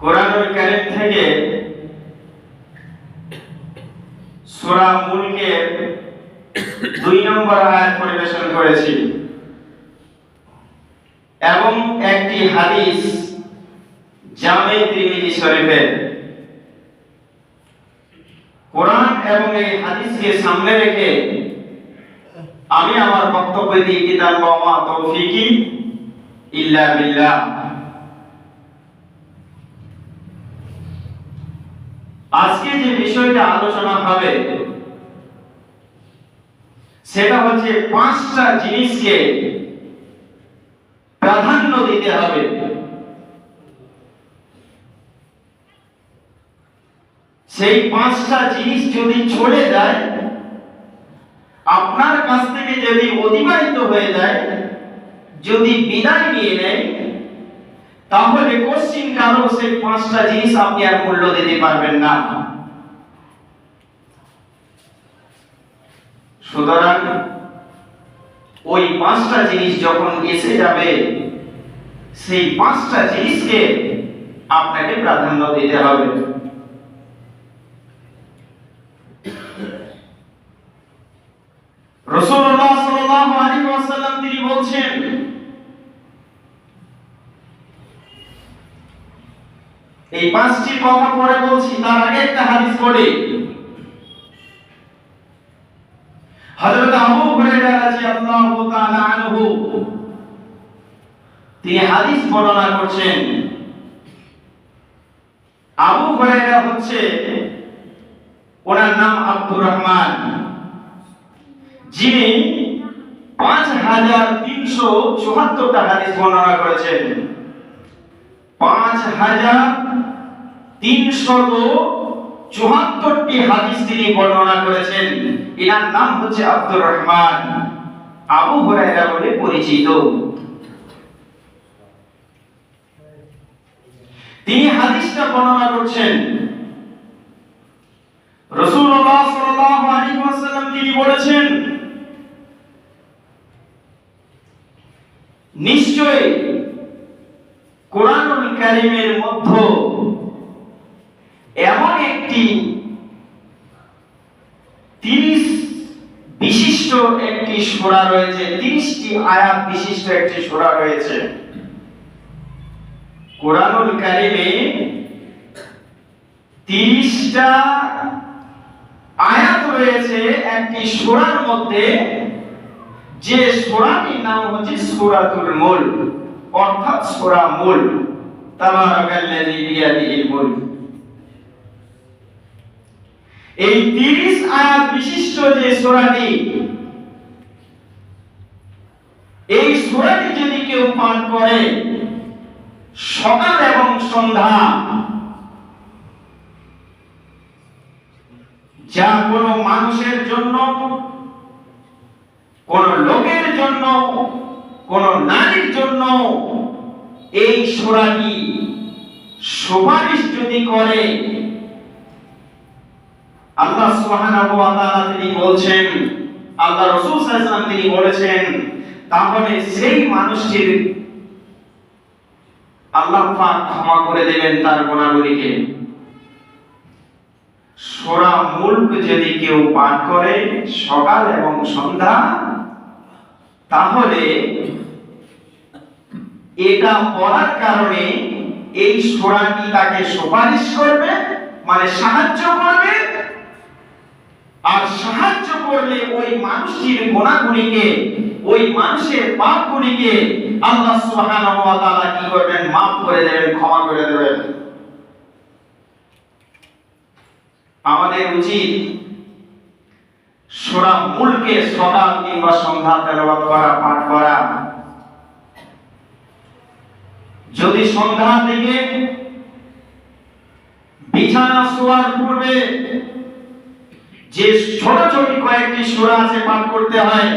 কোরআনুল কারীম থেকে সূরা মুলকের 2 নম্বর আয়াত পরিবেশন করেছি এবং একটি হাদিস জামে তিরমিজি শরীফের। কোরআন এবং এই হাদিসকে সামনে রেখে আমি আমার বক্তব্য দিই কিতাব ওয়া তৌফিকি ইল্লা বিল্লাহ। আজকে যে বিষয়টা আলোচনা হবে সেটা হচ্ছে 5টা জিনিসকে প্রাধান্য দিতে হবে। সেই 5টা জিনিস যদি চলে যায়, আপনার কাছ থেকে যদি অতিবাহিত হয়ে যায়, যদি বিদায় নিয়ে নেয়, তাহলে কোশ্চিন কারো সেই 5টা জিনিস আপনি আর মূল্য দিতে পারবেন না। সুতরাং ওই 5টা জিনিস যখন এসে যাবে, সেই 5টা জিনিসকে আপনাকে প্রাধান্য দিতে হবে। রাসূলুল্লাহ সাল্লাল্লাহু আলাইহি ওয়াসাল্লাম তিনি বলছেন, এই 5টি কথা পরে বলছি, তার আগে একটা হাদিস পড়ি। হযরত আবু হুরায়রা রাদিয়াল্লাহু তাআলা আনহু তিনি হাদিস বর্ণনা করছেন। আবু হুরায়রা হচ্ছে, ওনার নাম আব্দুর রহমান, যিনি 5374টা হাদিস বর্ণনা করেছেন। 5374টি হাদিস তিনি বর্ণনা করেছেন। এনার নাম হচ্ছে আব্দুর রহমান, আবু হুরায়রা বলে পরিচিত। তিনি হাদিসটা বর্ণনা করছেন, রাসূলুল্লাহ সাল্লাল্লাহু আলাইহি ওয়াসাল্লাম তিনি বলেছেন, নিশ্চয় কোরআনুল কারীমের মধ্যে এমন একটি 30 বিশিষ্ট একটি সূরা রয়েছে, 30টি আয়াত বিশিষ্ট একটি সূরা রয়েছে। কোরআনুল কারীমে 30টা আয়াত রয়েছে একটি সূরার মধ্যে, যে সূরাটির নাম হচ্ছে সূরাতুল মুলক, অর্থাৎ সূরা মুলক। তাবারাকাল্লাযী বিয়াদিহিল মুলক। এই 30 আয়াত বিশিষ্ট যে সূরাটি, এই সূরাটি যদি কেউ পাঠ করে সকাল এবং সন্ধ্যা, যা কোনো মানুষের জন্য, কোন লোকের জন্য, কোন নারীর জন্য এই সূরাটি সুপারিশ যদি করে, আল্লাহ সুবহানাহু ওয়া তাআলা তিনি বলছেন, আল্লাহ রাসূল সাল্লাল্লাহু আলাইহি ওয়াসাল্লাম তিনি বলেছেন, তাহলে সেই মানুষটির আল্লাহ পাক ক্ষমা করে দেবেন তার গুনাহগুলিকে। সূরা মুলক যদি কেউ পাঠ করে সকাল এবং সন্ধ্যা, তাহলে এটা পড়ার কারণে এই সূরাটি তাকে সুপারিশ করবে, মানে সাহায্য করবে। আর সাহায্য করলে ওই মানুষটির গুনাহগুলিকে, ওই মানুষের পাপগুলিকে আল্লাহ সুবহানাহু ওয়া তাআলা কি করবেন? মাফ করে দেবেন, ক্ষমা করে দেবেন। আমাদের উচিত সূরা মুলকে সকাল কিংবা সন্ধ্যা তেলাওয়াত করা, পাঠ করা। যদি সন্ধ্যা থেকে বিছানা শোয়ার পূর্বে যে ছোট ছোট কয়েকটি সূরা আছে পাঠ করতে হয়,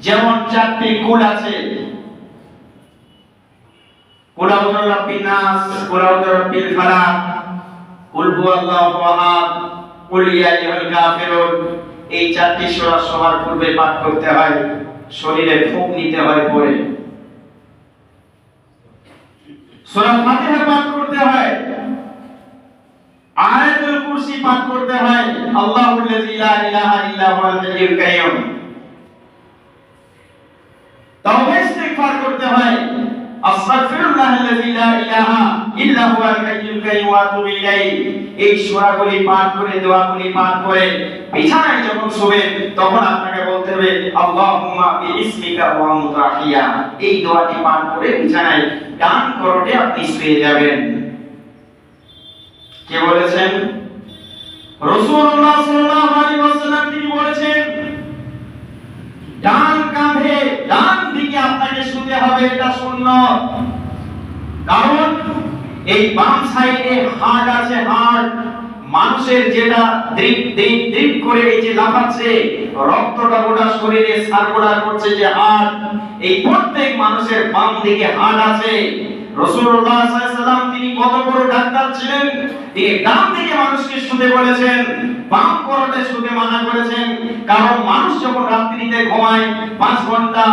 যেমন 4টি কুল আছে, কুল আউযু বিরাব্বিন নাস, কুল আউযু বিরাব্বিল ফালাক, কুল হুয়াল্লাহু আহাদ, কুল ইয়া আইয়ুহাল কাফিরুন। এই 4টি সূরা সবার পূর্বে পাঠ করতে হয়, শরীরে ফুঁক নিতে হয় পরে। সূরা ফাতিহা পাঠ করতে হয়, আস্তাগফিরুল্লাহাল্লাযী লা ইলাহা ইল্লা হুয়াল হাইয়ুল কাইয়্যুম। তওবা ইস্তিগফার করতে হয়, আস্তাগফিরুল্লাহাল্লাযী লা ইলাহা ইল্লা হুয়াল হাইয়ুল কাইয়্যুম ওয়া আতুবু ইলাইহি। এই সূরাগুলি পাঠ করে, দোয়াগুলি পাঠ করে বিছানায় যখন শোবেন তখন আপনাকে বলতে হবে আল্লাহুম্মা বিইসমিকা ওয়া মুতাহিয়া। এই দোয়াটি পাঠ করে বিছানায় ডান করোটে আপনি শুয়ে যাবেন। কে বলেছেন? রাসূলুল্লাহ সাল্লাল্লাহু আলাইহি ওয়াসাল্লাম তিনি বলেছেন ডান কাঁধে ডান দিকে আপনাকে শুতে হবে, এটা সুন্নাত। কারণ এই বাম সাইডে হাড় আছে, হাড় মানুষের যেটা ড্রিপ ড্রিপ ড্রিপ করে এই যে লাফাচ্ছে, রক্তটা গোটা শরীরে সার্কুলার করছে যে হাড়, এই প্রত্যেক মানুষের বাম দিকে হাড় আছে। রাসূলুল্লাহ সাল্লাল্লাহু আলাইহি ওয়াসাল্লাম তিনি কত বড় ডাক্তার ছিলেন, তিনি ডান দিকে মানুষকে শুতে বলেছেন, বাম করোটে শুতে মানা করেছেন। কারণ মানুষ যখন রাত্রিতে ঘুমায় 5 ঘন্টা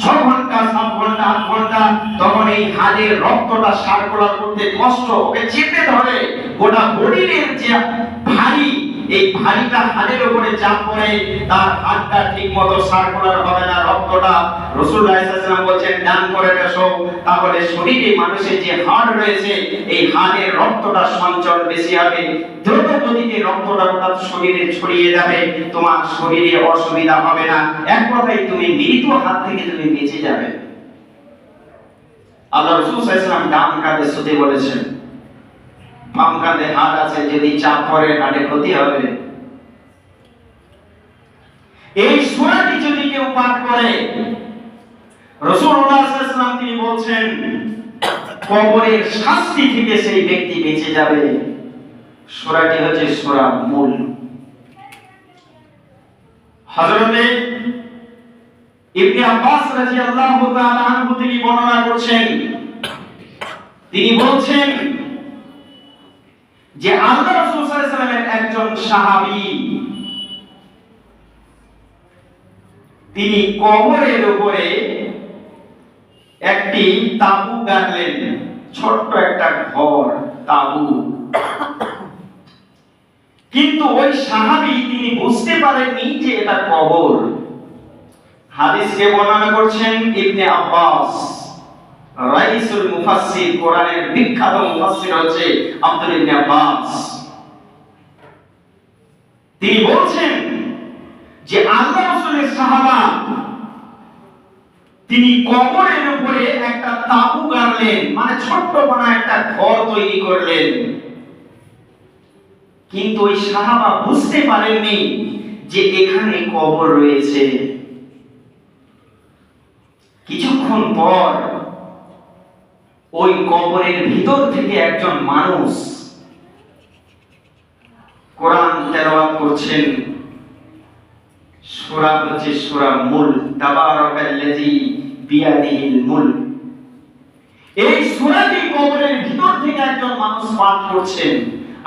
6 ঘন্টা 7 ঘন্টা 8 ঘন্টা, তখন এই হাড়ের রক্তটা সার্কুলার করতে কষ্ট, ওকে চেপে ধরে, গোটা বডির যে ভারী, এই ভারীটা হাড়ের উপরে চাপ পড়ে, তার হাড়টা ঠিকমতো সার্কুলার হবে না, রক্তটা। রাসূলুল্লাহ সাল্লাল্লাহু আলাইহি ওয়াসাল্লাম বলেন ডান করে বসো, তাহলে শরীরে মানুষের যে হাড় রয়েছে এই হাড়ের রক্তটা সঞ্চালন বেশি হবে, দ্রুত গতিতে রক্তটা গোটা শরীরে ছড়িয়ে যাবে, তোমার শরীরে অসুবিধা হবে না। এক কথায় তুমি মৃত্যু হাত থেকে তুমি বেঁচে যাবে। আল্লাহ রাসূল সাল্লাল্লাহু আলাইহি ওয়াসাল্লাম ডান কাঁধে শুতে বলেছেন, বাম কাঁধে হাড় আছে, যদি চাপ পড়ে হাড়ে ক্ষতি হবে। এই সূরাটি যদি কেউ পাঠ করে, রাসূলুল্লাহ সাল্লাল্লাহু আলাইহি ওয়াসাল্লাম তিনি বলছেন কবরের শাস্তি থেকে সেই ব্যক্তি বেঁচে যাবে। সূরাটি হচ্ছে সূরা মুল। হযরতে ইবনে আব্বাস রাদিয়াল্লাহু তাআলা আনহু তিনি বর্ণনা করছেন, তিনি বলছেন যে আল্লাহ রাসূল সাল্লাল্লাহু আলাইহি ওয়াসাল্লামের একজন সাহাবী তিনি কবরের উপরে একটি তাবু গাড়লেন, ছোট্ট একটা ঘর, তাবু। কিন্তু ওই সাহাবী তিনি বুঝতে পারেননি যে এটা কবর। হাদিসকে বর্ণনা করছেন ইবনে আব্বাস, রাইসুল মুফাসসির, কোরআনের বিখ্যাত মুফাসসির হচ্ছে আব্দুল ইবনে আব্বাস। তিনি বলছেন যে আল্লাহ রাসূলের সাহাবা তিনি কবরের উপরে একটা তাবু গাড়লেন, মানে ছোট্ট কোনা একটা ঘর তৈরি করলেন। কিন্তু ওই সাহাবা বুঝতে পারেননি যে এখানে কবর রয়েছে। কিছুক্ষণ পর ওই কবরের ভিতর থেকে একজন মানুষ কোরআন তেলাওয়াত করছেন। সূরা হচ্ছে সূরা মুল, তাবারাকাল্লাযী বিয়াদিহিল মুলক। এই সূরাটি কবরের ভিতর থেকে একজন মানুষ পাঠ করছেন,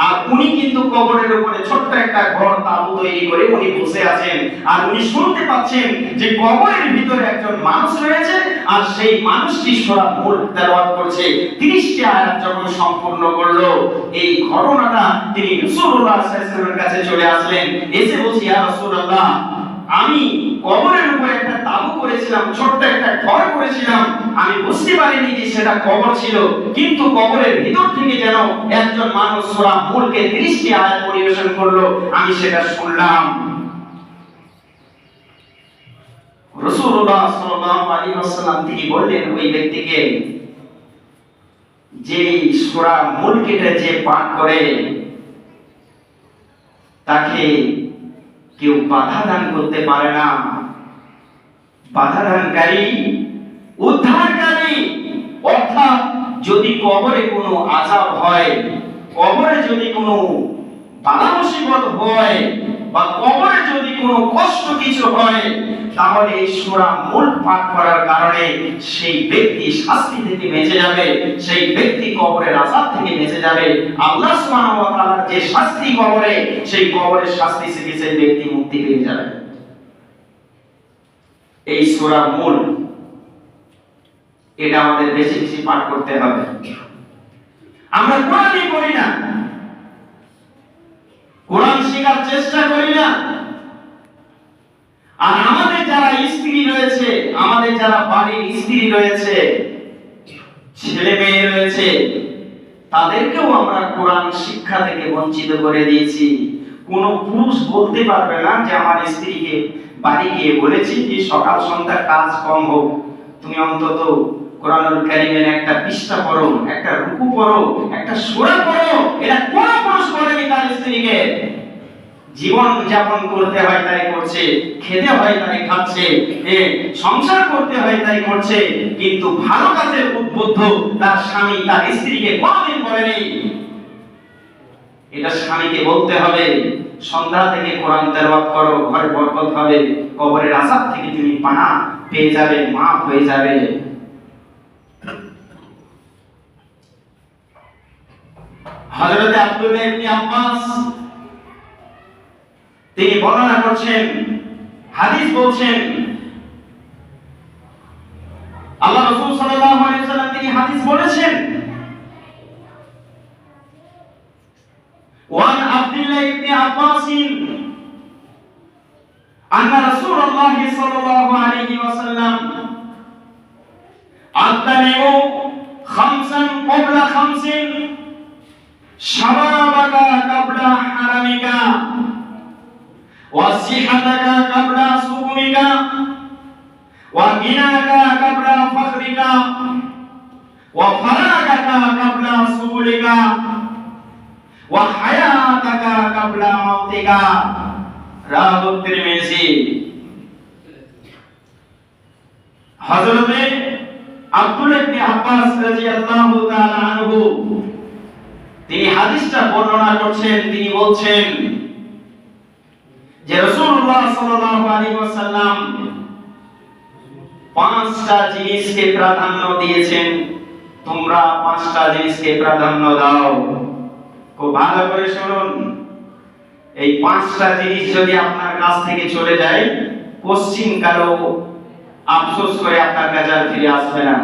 আর উনি কিন্তু কবরের উপরে ছোট্ট একটা ঘর তাবু তৈরি করে উনি বসে আছেন, আর উনি শুনতে পাচ্ছেন যে কবরের ভিতরে একজন মানুষ রয়েছে, আর সেই মানুষটি সূরা মুল তেলাওয়াত করছে। 30টি আয়াত যখন সম্পূর্ণ করলো, এই ঘটনাটা তিনি রাসূলুল্লাহ সাল্লাল্লাহু আলাইহি ওয়াসাল্লামের কাছে চলে আসলেন, এসে বলছি ইয়া রাসূলুল্লাহ, আমি কবরের উপরে একটা তাবু করেছিলাম, ছোট্ট একটা ঘর করেছিলাম, আমি বুঝতে পারিনি যে সেটা কবর ছিল, কিন্তু কবরের ভিতর থেকে যেন একজন মানুষ সূরা মুলকে 30টি আয়াত পরিবেশন করলো, আমি সেটা শুনলাম। রাসূলুল্লাহ সাল্লাল্লাহু আলাইহি ওয়াসাল্লাম তিনি বললেন ওই ব্যক্তিকে, যে সূরা মুলকে যে পাঠ করে তাকে কেউ বাধা দান করতে পারে না। বাধা দানকারী, উদ্ধারকারী, অর্থাৎ যদি কবরে কোনো আযাব হয়, কবরে যদি কোনো বালা মুসিবত হয়, বা কবরে যদি কোনো কষ্ট কিছু হয়, তাহলে এই সূরা মুল পাঠ করার কারণে সেই ব্যক্তি শাস্তি থেকে বেঁচে যাবে, সেই ব্যক্তি কবরের আযাব থেকে বেঁচে যাবে। আল্লাহ সুবহানাহু ওয়া তাআলার যে শাস্তি কবরে, সেই কবরের শাস্তি থেকে সেই ব্যক্তি মুক্তি পেয়ে যাবে। এই সূরা মুল, এটা আমাদের বেশি বেশি পাঠ করতে হবে। আমরা কোরআনই পড়ি না, কোরআন শেখার চেষ্টা করি না? আর আমাদের যারা স্ত্রী রয়েছে, আমাদের যারা বাড়ির স্ত্রী রয়েছে, ছেলে মেয়ে রয়েছে, তাদেরকেও আমরা কোরআন শিক্ষা থেকে বঞ্চিত করে দিয়েছি। কোন পুরুষ বলতে পারবে না যে আমার স্ত্রীকে বাড়ি গিয়ে বলেছি যে সকাল সন্ধ্যা কাজ কম হোক, তুমি অন্তত কোরআনুল কারীমের একটা পৃষ্ঠা পড়ো, একটা রুকু পড়ো, একটা সূরা পড়ো। এটা কোন পুরুষ বলেনি তার স্ত্রীকে। জীবন যাপন করতে হয় তাই করছে, খেতে হয় তাই খাচ্ছে, সংসার করতে হয় তাই করছে, কিন্তু ভালো কাজে উদ্বুদ্ধ তার স্বামী তার স্ত্রীকে কোনদিন বলেনি। এটা স্বামীকে বলতে হবে, সন্ধ্যা থেকে কোরআন তেলাওয়াত করো, ঘরে বরকত হবে, কবরের আযাব থেকে তুমি পানা পেয়ে যাবে, মাফ হয়ে যাবে। হযরত আব্দুল্লাহ ইবনে আব্বাস তিনি বর্ণনা করছেন, হাদিস বলছেন, আল্লাহ রাসূল সাল্লাল্লাহু আলাইহি ওয়াসাল্লাম তিনি হাদিস বলেছেন, ওয়ান আব্দুল্লাহ ইবনে আব্বাস আন্না রাসূলুল্লাহ সাল্লাল্লাহু আলাইহি ওয়াসাল্লাম আতানিউ খামসান ক্বাবলা খামসিন শাবাবাকা ক্বাবলা হারামিকা وصحتك قبل سقمك وغناك قبل فقرك وفراغك قبل سبلك وحياتك قبل موتك رواه الترمذي। হযরত আব্দুল্লাহ ইবনে আব্বাস রাদিয়াল্লাহু তাআলা আনহু তিনি হাদিসটা বর্ণনা করছেন। তিনি বলছেন যে রাসূলুল্লাহ সাল্লাল্লাহু আলাইহি ওয়াসাল্লাম পাঁচটা জিনিসকে প্রাধান্য দিয়েছেন, তোমরা পাঁচটা জিনিসকে প্রাধান্য দাও। খুব ভালো করে শুনুন, এই পাঁচটা জিনিস যদি আপনার কাছ থেকে চলে যায়, পশ্চিম কালো আফসোস করে আপনার কাছে আর ফিরে আসবে না।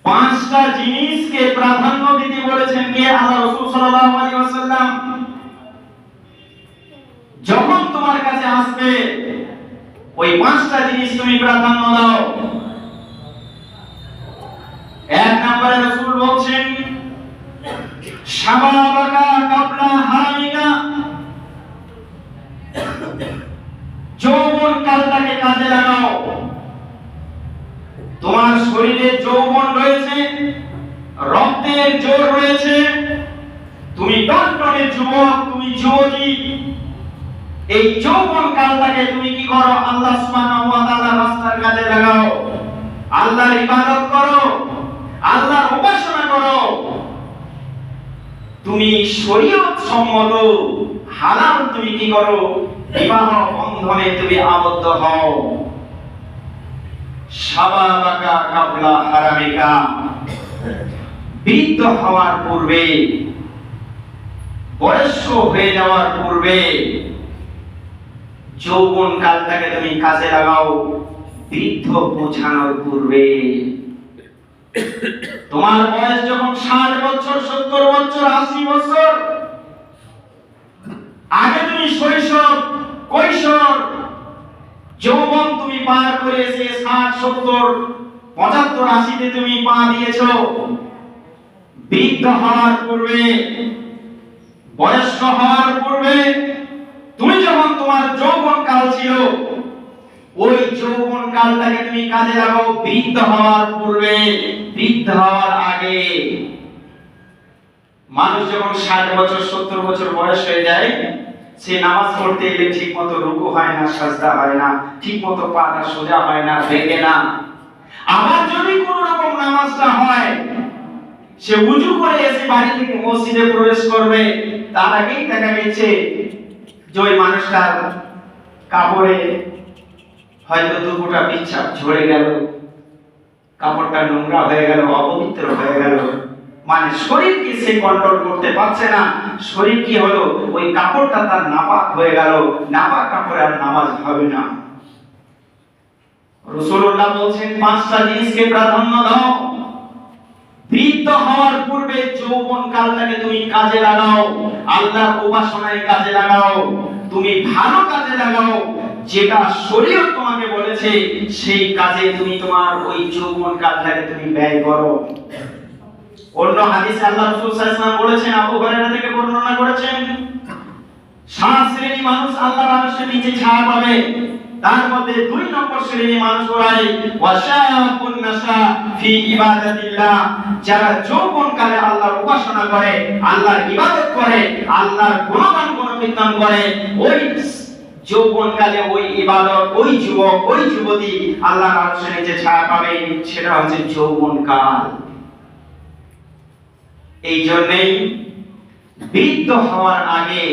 পাঁচটা জিনিসকে প্রাধান্য দিতে বলেছেন কে? আল্লাহ রাসূল সাল্লাল্লাহু আলাইহি ওয়াসাল্লাম। যখন তোমার কাছে আসবে ওই পাঁচটা জিনিস তুমি প্রাধান্য দাও। এক নম্বরে রাসূল বলছেন শাবাবাকা ক্বাবলা হারামিকা, যৌবন কালটাকে কাজে লাগাও। তোমার শরীরে যৌবন রয়েছে, রক্তের জোর রয়েছে, তুমি টনটনে যুবক, তুমি যুবতী। এই যৌবন কালটাকে তুমি কি করো? আল্লাহ সুবহানাহু ওয়া তাআলার রাস্তার কাজে লাগাও, আল্লাহর ইবাদত করো, আল্লাহর উপাসনা করো। তুমি শরীয়ত সম্মত হালাল তুমি কি করো? বিবাহ বন্ধনে তুমি আবদ্ধ হও। শাবাবাকা ক্বাবলা হারামিকা, বৃদ্ধ হওয়ার পূর্বে, বয়স্ক হয়ে যাওয়ার পূর্বে যৌবন কালটাকে তুমি কাজে লাগাও, বৃদ্ধ পৌঁছানোর পূর্বে। তোমার বয়স যখন 60 বছর, 70 বছর, 80 বছর, আগে তুমি শৈশব, কৈশোর, যৌবন তুমি পার করে এসে 60, 70, 75, 80 তে তুমি পা দিয়েছো। বৃদ্ধ হওয়ার পূর্বে, বয়স্ক হওয়ার পূর্বে, তুমি যখন তোমার যৌবন কাল ছিল, ওই যৌবন কালটাকে তুমি কাজে লাগাও বৃদ্ধ হওয়ার পূর্বে, বৃদ্ধ হওয়ার আগে। মানুষ যখন 60 বছর, 70 বছর বয়স হয়ে যায়, সে নামাজ পড়তে গেলে ঠিক মতো রুকু হয় না, সাজদা হয় না, ঠিক মতো পাটা সোজা হয় না, বেঁকে না। আবার যদি কোনো রকম নামাজটা হয়, সে ওযু করে এসে বাড়ি থেকে মসজিদে প্রবেশ করবে, তার আগেই দেখা গেছে যে ওই মানুষটার কাপড়ে হয়তো দুপুরটা পিচ্ছাপ ঝরে গেল, কাপড়টা নোংরা হয়ে গেল, অপবিত্র হয়ে গেল। মানে শরীরকে সে কন্ট্রোল করতে পারছে না। শরীর কি হলো? ওই কাপড়টা তার নাপাক হয়ে গেল, নাপাক কাপড়ে আর নামাজ হবে না। রাসূলুল্লাহ বলছেন পাঁচটা জিনিসকে প্রাধান্য দাও। বৃদ্ধ হওয়ার পূর্বে যৌবন কালটাকে তুমি কাজে লাগাও, আল্লাহর উপাসনায় কাজে লাগাও, তুমি ভালো কাজে লাগাও, যেটা শরীয়ত তোমাকে বলেছে সেই কাজে তুমি তোমার ওই যৌবন কালটাকে তুমি ব্যয় করো। অন্য হাদিসে আল্লাহ রাসূল সাল্লাল্লাহু আলাইহি ওয়াসাল্লাম বলেছেন, আবু হুরায়রা থেকে বর্ণনা করেছেন, 7 শ্রেণীর মানুষ আল্লাহর আরশের নিচে ছায়া পাবে। তার মধ্যে 2 নম্বর শ্রেণীর মানুষ ওরাই ওয়াশাবুন নাশা ফি ইবাদাতিল্লাহ, যারা যৌবনকালে আল্লাহর উপাসনা করে, আল্লাহর ইবাদত করে, আল্লাহর গুণগান গুণকীর্তন করে। ওই যৌবনকালে ওই ইবাদত, ওই যুবক, ওই যুবতী আল্লাহর আরশের নিচে ছায়া পাবে। সেটা হচ্ছে যৌবনকাল। এই জন্যই বৃদ্ধ হওয়ার আগে,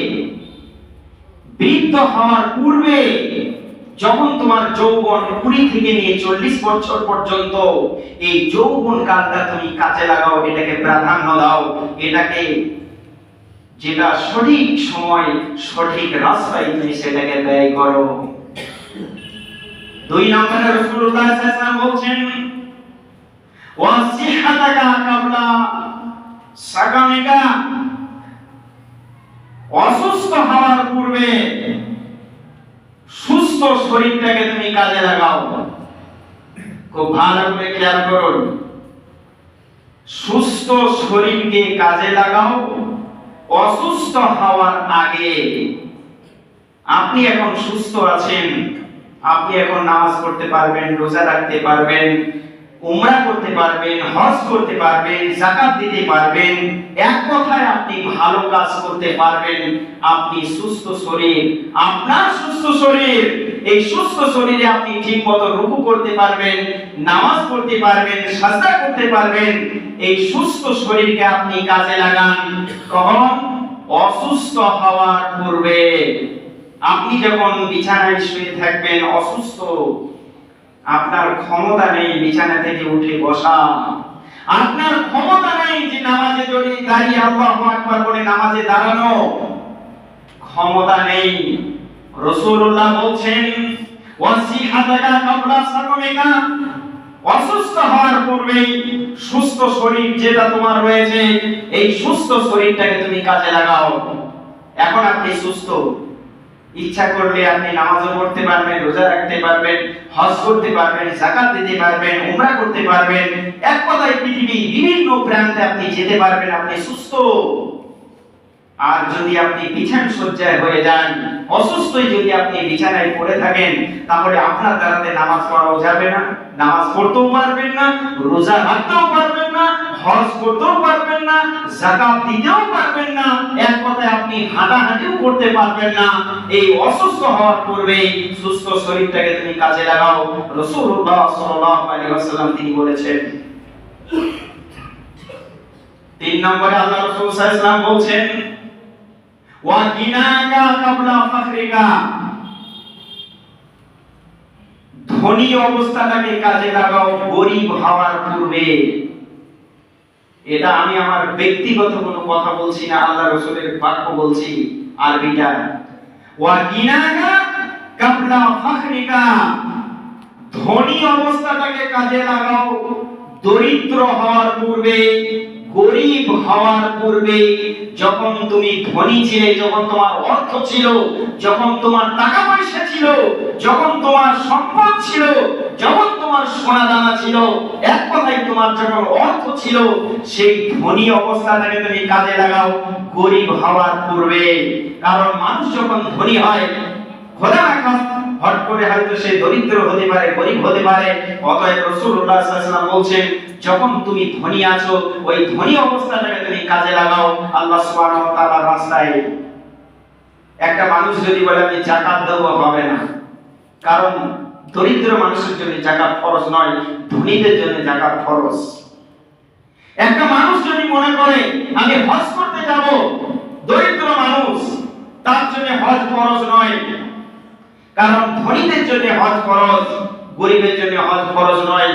বৃদ্ধ হওয়ার পূর্বে, যখন তোমার যৌবন 20 থেকে নিয়ে 40 বছর পর্যন্ত এই যৌবন কালটা তুমি কাজে লাগাও, এটাকে প্রাধান্য দাও, এটাকে যেটা সঠিক সময় সঠিক রাস্তায় তুমি সেটাকে ব্যয় করো। 2 নম্বরে রাসূলুল্লাহ সাল্লাল্লাহু আলাইহি ওয়াসাল্লাম বলছেন, ওয়াসিহাতাকা কাবলা সাকামিকা, অসুস্থ হওয়ার পূর্বে সুস্থ শরীরটাকে তুমি কাজে লাগাও। খুব ভালো করে খেয়াল করুন, সুস্থ শরীরকে কাজে লাগাও অসুস্থ হওয়ার আগে। আপনি এখন সুস্থ আছেন, আপনি এখন নামাজ পড়তে পারবেন, রোজা রাখতে পারবেন, উমরা করতে পারবেন, হজ করতে পারবেন, যাকাত দিতে পারবেন, এক কথায় আপনি ভালো কাজ করতে পারবেন। আপনি সুস্থ শরীর, আপনার সুস্থ শরীর, এই সুস্থ শরীরে আপনি ঠিকমতো রুকু করতে পারবেন, নামাজ পড়তে পারবেন, সাজদা করতে পারবেন। এই সুস্থ শরীরকে আপনি কাজে লাগান কখন? অসুস্থ হওয়ার পূর্বে। আপনি যখন বিছানায় শুয়ে থাকবেন অসুস্থ, আপনার ক্ষমতা নেই বিছানা থেকে উঠে বসা, আপনার ক্ষমতা নেই যে নামাজে দাঁড়িয়ে আল্লাহু আকবার বলে নামাজে দাঁড়ানো, ক্ষমতা নেই। রাসূলুল্লাহ বলছেন, ওয়াসিহাতাকা কাবলা সাকামিকা, অসুস্থ হওয়ার পূর্বে সুস্থ শরীর যেটা তোমার রয়েছে, এই সুস্থ শরীরটাকে তুমি কাজে লাগাও। এখন আপনি সুস্থ, ইচ্ছা করলে আপনি নামাজও পড়তে পারবেন, রোজা রাখতে পারবেন, হজ করতে পারবেন, যাকাত দিতে পারবেন, উমরা করতে পারবেন, এক কথায় পৃথিবীর বিভিন্ন প্রান্তে আপনি যেতে পারবেন, আপনি সুস্থ। আর যদি আপনি বিছানা শয্যায় হয়ে যান, অসুস্থই যদি আপনি বিছানায় পড়ে থাকেন, তাহলে আপনার দ্বারাতে নামাজ পড়াও যাবে না, নামাজ পড়তেও পারবেন না, রোজা রাখতেও পারবেন না, হজ করতেও পারবেন না, যাকাত দিতেও পারবেন না, এক কথায় আপনি হাঁটাহাঁটিও করতে পারবেন না। এই অসুস্থ হওয়ার পূর্বে সুস্থ শরীরটাকে তুমি কাজে লাগাও। রাসূলুল্লাহ সাল্লাল্লাহু আলাইহি ওয়াসাল্লাম তিনি বলেছেন। 3 নম্বরে আল্লাহ রাসূল সাল্লাল্লাহু আলাইহি ওয়াসাল্লাম বলছেন, ওয়া গিনাকা কাবলা ফাকরিকা, ধনী অবস্থাটাকে কাজে লাগাও গরীব হওয়ার পূর্বে। এটা আমি আমার ব্যক্তিগত কোনো কথা বলছি না, আল্লাহ রাসূলের বাক্য বলছি আরবিটা। ওয়া গিনাকা কাবলা ফাকরিকা, ধনী অবস্থাটাকে কাজে লাগাও দরিদ্র হওয়ার পূর্বে, গরীব হওয়ার পূর্বে। যখন তুমি ধনী ছিলে, যখন তোমার অর্থ ছিল, যখন তোমার টাকা পয়সা ছিল, যখন তোমার সম্পদ ছিল, যখন তোমার সোনা দানা ছিল, এক কথায় তোমার যখন অর্থ ছিল, সেই ধনী অবস্থাটাকে তুমি কাজে লাগাও গরীব হওয়ার পূর্বে। কারণ মানুষ যখন ধনী হয়, খোদা না খাস্তা হট করে হয়তো সে দরিদ্র হতে পারে, গরীব হতে পারে। অতএব রাসূলুল্লাহ সাল্লাল্লাহু আলাইহি ওয়াসাল্লাম বলছেন, যখন তুমি ধনী আছো, ওই ধনী অবস্থাটাকে তুমি কাজে লাগাও আল্লাহ সুবহানাহু ওয়া তাআলার রাস্তায়। একটা মানুষ যদি বলে আমি যাকাত দেব, হবে না। কারণ দরিদ্র মানুষের জন্য যাকাত ফরজ নয়, ধনীদের জন্য যাকাত ফরজ। একটা মানুষ যদি মনে করে আমি হজ করতে যাব, দরিদ্র মানুষ, তার জন্য হজ ফরজ নয়। কারণ ধনীদের জন্য হজ ফরজ, গরিবের জন্য হজ ফরজ নয়।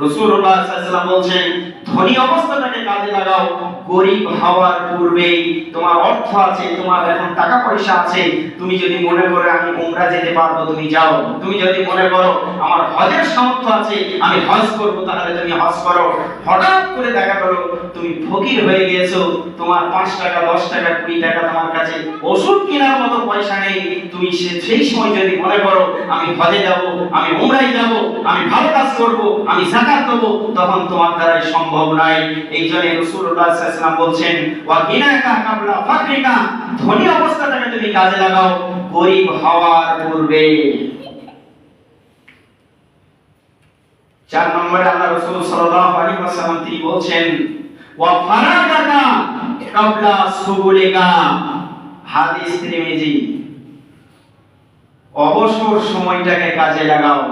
রাসূলুল্লাহ সাল্লাল্লাহু আলাইহি ওয়াসাল্লাম বলেন, ধনী অবস্থাটাকে কাজে লাগাও। গরিব হওয়ার পূর্বে তোমার অর্থ আছে, তোমার এখন টাকা পয়সা আছে, তুমি যদি মনে করো আমি উমরা যেতে পারবো, তুমি যাও। তুমি যদি মনে করো আমার হজের সামর্থ্য আছে, আমি হজ করবো, তাহলে তুমি হজ করো। হঠাৎ করে দেখা গেল তুমি ফকির হয়ে গিয়েছো, তোমার 5 টাকা 10 টাকা 20 টাকা তোমার কাছে ওষুধ কেনার মতো পয়সা নেই। তুমি সেই সময় যদি মনে করো আমি হজে যাব, আমি উমরায় যাব, আমি ভালো কাজ করব, আমি যাকাত দেব, তখন তোমার দ্বারা সম্ভব নয়। এই জন্য রাসূলুল্লাহ সাল্লাল্লাহু আলাইহি ওয়াসাল্লাম বলছেন ওয়া গিনাকা কাবলা ফাকরিকা, ধনী অবস্থাটাকে তুমি কাজে লাগাও গরিব হওয়ার পূর্বে। 4 নম্বরে আল্লাহ রাসূল সাল্লাল্লাহু আলাইহি ওয়াসাল্লাম তিনি বলছেন ওয়া ফারাগাকা কাবলা সুবুলিকা, হাদিস তিরমিজি। অবসর সময়টাকে কাজে লাগাও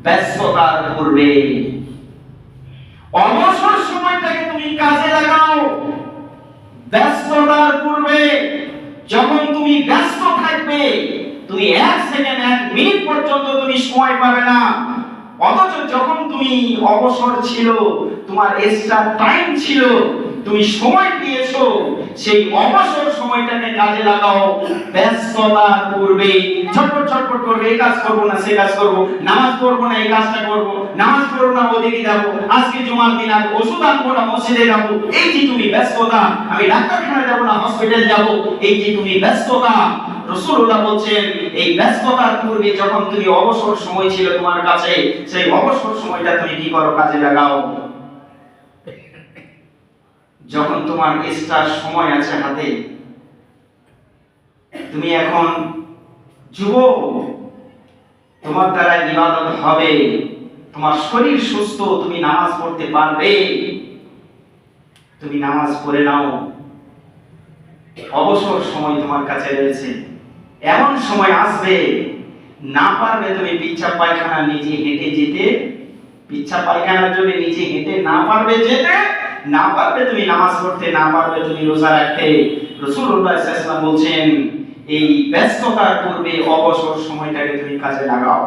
ব্যস্ততার পূর্বে। অবসর সময়টাকে তুমি কাজে লাগাও ব্যস্ততার পূর্বে। যখন তুমি ব্যস্ত থাকবে, তুমি 1 সেকেন্ড 1 মিনিট পর্যন্ত তুমি সময় পাবে না। অথচ যখন তুমি অবসর ছিল, তোমার এক্সট্রা টাইম ছিল, তুমি সময় পেয়েছো, সেই অবসর সময়টাকে কাজে লাগাও ব্যস্ততার পূর্বে। ছটফট ছটফট করবে, এই কাজ করব না সে কাজ করব, নামাজ পড়বো না এই কাজটা করব, নামাজ পড়বো না ওদিকে যাব, আজকে জুমার দিন আর ওষুধ আনবো না মসজিদে যাব। এই যে তুমি ব্যস্ততা, আমি ডাক্তারখানায় যাব না হসপিটাল যাব, এই যে তুমি ব্যস্ততা। রাসূলুল্লাহ বলছেন এই ব্যস্ততার পূর্বে যখন তুমি অবসর সময় ছিল তোমার কাছে, সেই অবসর সময়টা তুমি কি করো, কাজে লাগাও। যখন তোমার এক্সট্রা সময় আছে হাতে, তুমি এখন যুবক, তোমার দ্বারা ইবাদত হবে, তোমার শরীর সুস্থ, তুমি নামাজ পড়তে পারবে, তুমি নামাজ পড়ে নাও। অবসর সময় তোমার কাছে রয়েছে, এমন সময় আসবে না পারবে তুমি পিচ্ছা পায়খানা নিজে হেঁটে যেতে, পিচ্ছা পায়খানার জন্য নিজে হেঁটে না পারবে যেতে, না পারবে তুমি নামাজ পড়তে, না পারবে তুমি রোজা রাখতে। রাসূলুল্লাহ সাল্লাল্লাহু আলাইহি ওয়াসাল্লাম বলছেন এই ব্যস্ততার পূর্বে অবসর সময়টাকে তুমি কাজে লাগাও।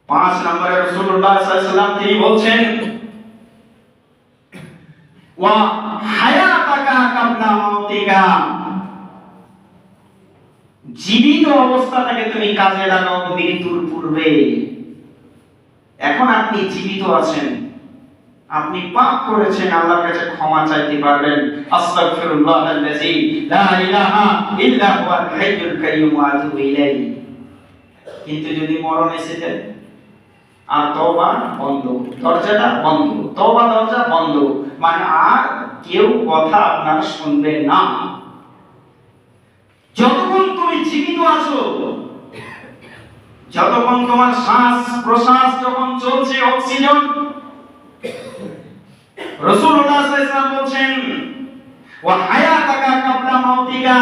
5 নম্বরে রাসূলুল্লাহ সাল্লাল্লাহু আলাইহি ওয়াসাল্লাম তিনি বলছেন ওয়া হায়াতাকা কাবলা মাউতিকা, জীবিত অবস্থাটাকে তুমি কাজে লাগাও মৃত্যুর পূর্বে। এখন আপনি জীবিত আছেন, আপনি পাপ করেছেন, আল্লাহর কাছে ক্ষমা চাইতে পারবেন। আস্তাগফিরুল্লাহাল্লাযী লা ইলাহা ইল্লা হুয়াল হাইয়ুল কাইয়্যুম ওয়া আতুবু ইলাইহি। কিন্তু যদি মরণ এসে যায় আর তওবা বন্ধ, দরজাটা বন্ধ, তওবা দরজা বন্ধ, মানে আর কেউ কথা আপনার শুনবে না। যতক্ষণ তুমি জীবিত আছো, যতক্ষণ তোমার শ্বাস প্রশ্বাস যখন চলছে, অক্সিজেন, রাসূলুল্লাহ সাল্লাল্লাহু আলাইহি ওয়াসাল্লাম বলেন ওয়া হায়াতাকা কাবলা মাউতিকা,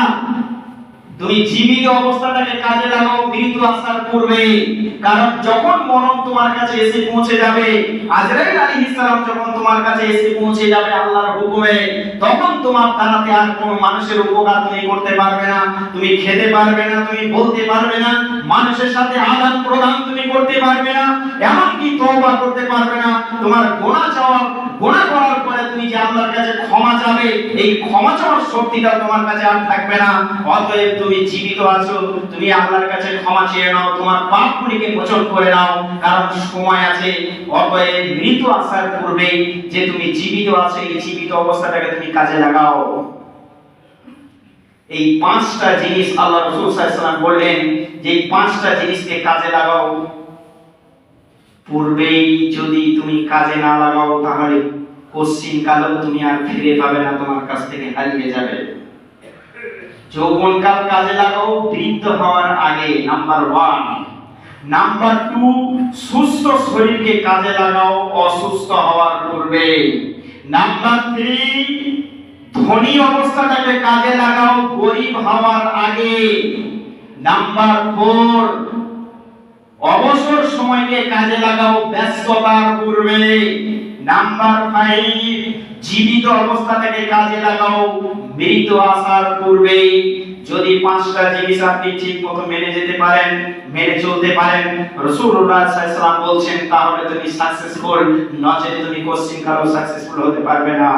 তুমি জীবিত অবস্থাটাকে কাজে লাগাও মৃত্যু আসার পূর্বে। কারণ যখন মরণ তোমার কাছে এসে পৌঁছে যাবে, আজরাইল আলাইহিস সালাম যখন তোমার কাছে এসে পৌঁছে যাবে আল্লাহর হুকুমে, তখন তোমার দ্বারাতে আর কোনো মানুষের উপকার তুমি করতে পারবে না, তুমি খেতে পারবে না, তুমি বলতে পারবে না, মানুষের সাথে আদান প্রদান তুমি করতে পারবে না, এমনকি তওবা করতে পারবে না। তোমার গুনাহ করার পরে তুমি যে আল্লাহর কাছে ক্ষমা চাবে, এই ক্ষমা চাওয়ার শক্তিটা তোমার কাছে আর থাকবে না। অতএব তুমি জীবিত আছো, তুমি আল্লাহর কাছে ক্ষমা চেয়ে নাও, তোমার পাপগুলিকে মোচন করে নাও, কারণ সময় আছে। অতএব মৃত্যু আসার পূর্বে যে তুমি জীবিত আছো, এই জীবিত অবস্থাটাকে তুমি কাজে লাগাও। এই 5টা জিনিস আল্লাহ রাসূল সাল্লাল্লাহু আলাইহি ওয়াসাল্লাম বললেন যে এই 5টা জিনিসকে কাজে লাগাও। পূর্বেই যদি তুমি কাজে না লাগাও, তাহলে পশ্চিম কালেও তুমি আর ফিরে পাবে না, তোমার কাছ থেকে হারিয়ে যাবে। যৌবনকাল কাজে লাগাও বৃদ্ধ হওয়ার আগে, নাম্বার 1। নাম্বার 2, সুস্থ শরীরকে কাজে লাগাও অসুস্থ হওয়ার পূর্বে। নাম্বার 3, ধনী অবস্থাটাকে কাজে লাগাও গরিব হওয়ার আগে। নাম্বার 4, অবসর সময়কে কাজে লাগাও ব্যস্ততার পূর্বে। নাম্বার 5, জীবিত অবস্থাটাকে কাজে লাগাও মৃত্যু আসার পূর্বে। যদি পাঁচটা জিনিস আপনি ঠিকমতো মেনে যেতে পারেন, মেনে চলতে পারেন, রাসূলুল্লাহ সাল্লাল্লাহু আলাইহি ওয়াসাল্লাম বলছেন, তাহলে তুমি সাকসেসফুল, নচেত তুমি কোশ্চিন কারো সাকসেসফুল হতে পারবে না।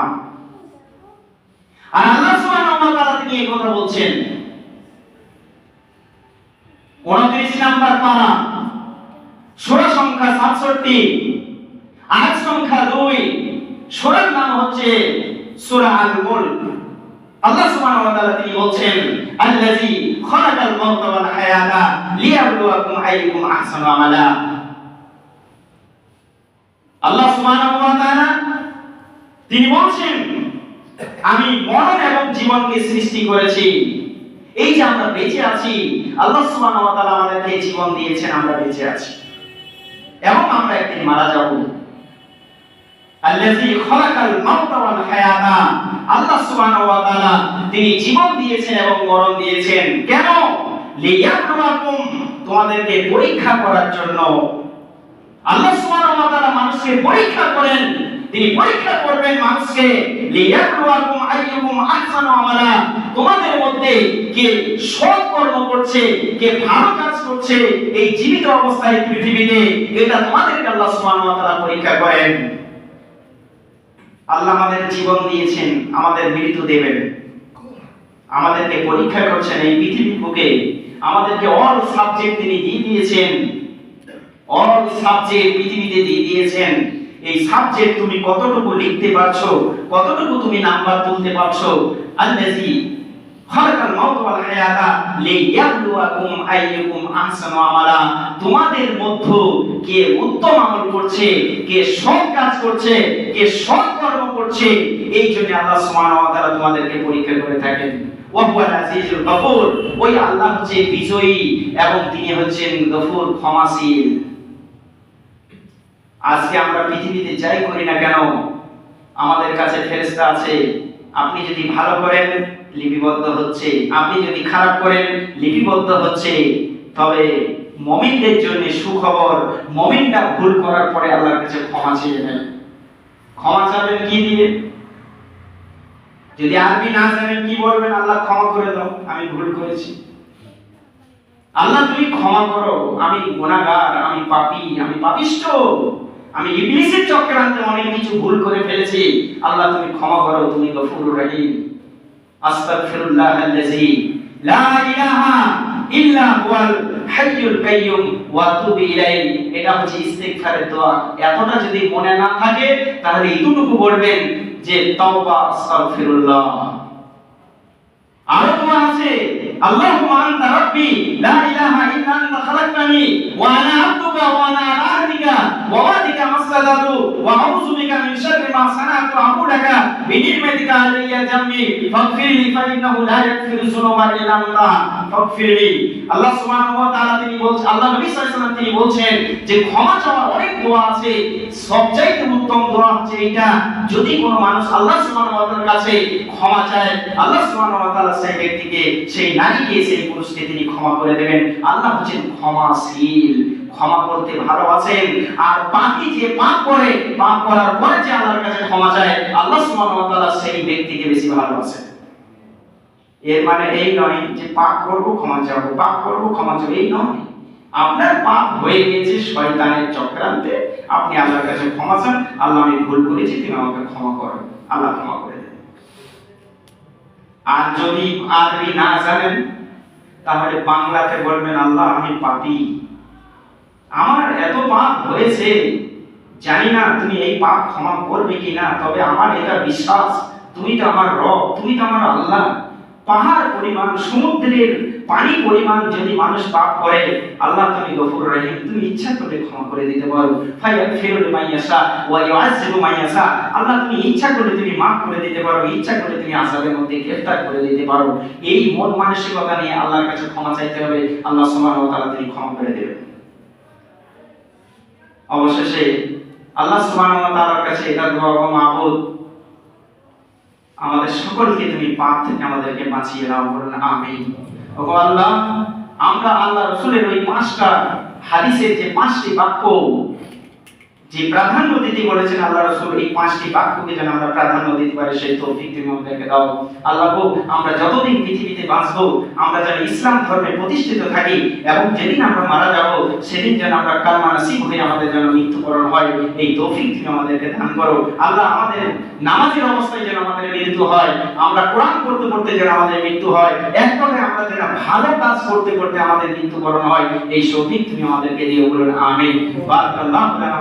আর আল্লাহ সুবহানাহু ওয়া তাআলা তিনি এই কথা বলছেন 29 নাম্বার পারা, সূরা সংখ্যা 67, আয়াত সংখ্যা 2, সূরার নাম হচ্ছে সূরা আল মুলক। আল্লাহ সুবহানাহু ওয়া তাআলা তিনি বলছেন, আল্লাযী খালাকাল মাউতা ওয়াল হায়াতা লিয়াবলুয়াকুম আইয়ুকুম আহসানু আমালা। আল্লাহ সুবহানাহু ওয়া তাআলা তিনি বলছেন, আমি মরণ এবং জীবনকে সৃষ্টি করেছি। এই যে আমরা বেঁচে আছি, আল্লাহ সুবহানাহু ওয়া তাআলা আমাদেরকে জীবন দিয়েছেন, আমরা বেঁচে আছি এবং আমরা একদিন মারা যাব। আল্লাযী খালাকাল মাউতা ওয়াল হায়াতা, আল্লাহ সুবহানাহু ওয়া তাআলা তিনি জীবন দিয়েছেন এবং মরণ দিয়েছেন। কেন? লিয়াবলুয়াকুম, তোমাদেরকে পরীক্ষা করার জন্য। আল্লাহ সুবহানাহু ওয়া তাআলা মানুষকে পরীক্ষা করেন, তিনি পরীক্ষা করবেন মানুষকে। লিয়াবলুয়াকুম আইয়ুকুম আহসানু আমালা, তোমাদের মধ্যে কে সৎ কর্ম করছে, কে ভালো কাজ করছে এই জীবিত অবস্থায় পৃথিবীতে, এটা তোমাদেরকে আল্লাহ সুবহানাহু ওয়া তাআলা পরীক্ষা করেন। আল্লাহ আমাদের জীবন দিয়েছেন, আমাদের মৃত্যু দেবেন, আমাদেরকে পরীক্ষা করছেন এই পৃথিবীর বুকে। আমাদেরকে অল সাবজেক্ট তিনি দিয়ে দিয়েছেন, অল সাবজেক্ট পৃথিবীতে দিয়ে দিয়েছেন। এই সাবজেক্ট তুমি কতটুকু লিখতে পারছো, কতটুকু তুমি নাম্বার তুলতে পারছো। আল্লাযী খালাকাল মাউতা ওয়াল হায়াতা লিয়াবলুয়াকুম আইয়ুকুম আহসানু আমালা, তোমাদের মধ্যে কে উত্তম আমল করছে, কে সৎ কাজ করছে, কে সৎ কর্ম করছে, এই জন্য আল্লাহ সুবহানাহু ওয়া তাআলা তোমাদেরকে পরীক্ষা করে থাকেন। ওয়া হুয়াল আজিজুল গফুর, ওই আল্লাহ হচ্ছে বিজয়ী এবং তিনি হচ্ছেন গফুর, ক্ষমাশীল। আজকে আমরা পৃথিবীতে যাই করি না কেন, আমাদের কাছে ফেরেশতা আছে। আপনি যদি ভালো করেন লিপিবদ্ধ হচ্ছে, আপনি যদি খারাপ করেন লিপিবদ্ধ হচ্ছে। তবে মুমিনদের জন্য সুখবর, মুমিনরা ভুল করার পরে আল্লাহর কাছে ক্ষমা চেয়ে নেন। ক্ষমা চাবেন কি দিয়ে? যদি আরবি না জানেন কি বলবেন? আল্লাহ ক্ষমা করে দাও, আমি ভুল করেছি। আল্লাহ তুমি ক্ষমা করো, আমি গুনাহগার, আমি পাপী, আমি পাপিষ্ঠ, আমি ইবলিসের চক্রান্তে অনেক কিছু ভুল করে ফেলেছি। আল্লাহ তুমি ক্ষমা করো, তুমি গফুরুর রহিম। আস্তাগফিরুল্লাহাল্লাযী লা ইলাহা ইল্লা হুয়াল হাইয়ুল কাইয়্যুম ওয়া আতুবু ইলাইহি, এটা হচ্ছে ইস্তিগফারের দোয়া। এতটা যদি মনে না থাকে তাহলে এতটুকু বলবেন যে তাওবা আস্তাগফিরুল্লাহ। আর দোয়া আছে, আল্লাহুম্মা আনতা রাব্বি লা ইলাহা ইল্লা আনতা খালাকতানি ওয়া আনা আবদুকা ওয়া আনা আলা আহদিকা ওয়া ওয়াদিকা মাসতাদাতু ওয়া আউযু বিকা মিন শাররি মা সানাতু আবুদাকা বিনি'মাতিকা আলাইয়া জামমি ফাগফিরলি ফাইন্নাহু লা ইয়াগফিরু যুনুবা ইল্লা আনতা ফাগফিরলি। আল্লাহ সুবহানাহু ওয়া তাআলা তিনি বলছেন, আল্লাহ নবী সাল্লাল্লাহু আলাইহি ওয়াসাল্লাম তিনি বলছেন যে ক্ষমা চাওয়ার অনেক দোয়া আছে, সবচাইতে উত্তম দোয়া হচ্ছে এটা। যদি কোনো মানুষ আল্লাহ সুবহানাহু ওয়া তাআলার কাছে ক্ষমা চায়, আল্লাহ সুবহানাহু ওয়া তাআলা সেই ব্যক্তিকে, সেই নারীকে, সেই পুরুষকে তিনি ক্ষমা করে দেবেন। আল্লাহ হচ্ছেন ক্ষমাশীল, ক্ষমা করতে ভালোবাসেন। আর পাপী যে পাপ করে, পাপ করার পরে যে আল্লাহর কাছে ক্ষমা চায়, আল্লাহ সুবহানাহু ওয়া তাআলা সেই ব্যক্তিকে বেশি ভালোবাসেন। এর মানে এই নয় যে পাপ করব ক্ষমা চাইবো, পাপ করব ক্ষমা চাইবো, এই নয়। আপনার পাপ হয়ে গেছে শয়তানের চক্রান্তে, আপনি আল্লাহর কাছে ক্ষমা চান, আল্লাহ আমি ভুল করেছি, তুমি আমাকে ক্ষমা করো, আল্লাহ ক্ষমা করে দেন। আর যদি আরবি না জানেন তাহলে বাংলাতে বলবেন, আল্লাহ আমি পাপী, আমার এত পাপ হয়েছে, জানি না তুমি এই পাপ ক্ষমা করবে কিনা, তবে আমার এটা বিশ্বাস তুমি তো আমার রব, তুমি তো আমার আল্লাহ। পাহাড় পরিমাণ, সমুদ্রের পানি পরিমাণ যদি মানুষ পাপ করে, আল্লাহ তুমি গফুর রহিম, তুমি ইচ্ছা করলে ক্ষমা করে দিতে পারো। ফায়াগফিরু লিমান ইয়াশা ওয়া ইউআযযিবু মান ইয়াশা, আল্লাহ তুমি ইচ্ছা করলে তুমি মাফ করে দিতে পারো, ইচ্ছা করলে তুমি আযাবের মধ্যে গ্রেফতার করে দিতে পারো। এই মন মানসিকতা নিয়ে আল্লাহর কাছে ক্ষমা চাইতে হবে, আল্লাহ সুবহানাহু ওয়া তাআলা তিনি ক্ষমা করে দেবেন। অবশেষে আল্লাহ সুবহানাহু ওয়া তাআলার কাছে এটা দোয়া, ও মাবুদ আমাদের সকলকে তুমি পাপ থেকে আমাদেরকে বাঁচিয়ে নাও, বলুন আমিন। ও আল্লাহ, আমরা আল্লাহ রাসূলের ওই 5টা হাদিসের যে 5টি বাক্য, যে প্রাধান্য দিতে বলেছেন আল্লাহ রাসূল, এই 5টি বাক্যকে যেন আমরা প্রাধান্য দিতে পারি সেই তৌফিক তুমি আমাদেরকে দাও। আল্লাহ গো, আমরা যতদিন পৃথিবীতে বাঁচবো আমরা যেন ইসলাম ধর্মে প্রতিষ্ঠিত থাকি এবং যেদিন আমরা মারা যাব সেদিন যেন আমরা কালমা নসিব হয়ে আমাদের যেন মৃত্যুবরণ হয়, এই তৌফিক তুমি আমাদেরকে দান করো। আল্লাহ, আমাদের নামাজের অবস্থায় যেন আমাদের মৃত্যু হয়, আমরা কোরআন পড়তে পড়তে যেন আমাদের মৃত্যু হয়, এক কথায় আমরা যেন ভালো কাজ করতে করতে আমাদের মৃত্যুবরণ হয়, এই তৌফিক তুমি আমাদেরকে দিও, বলুন আমিন। বারাকাল্লাহু লানা।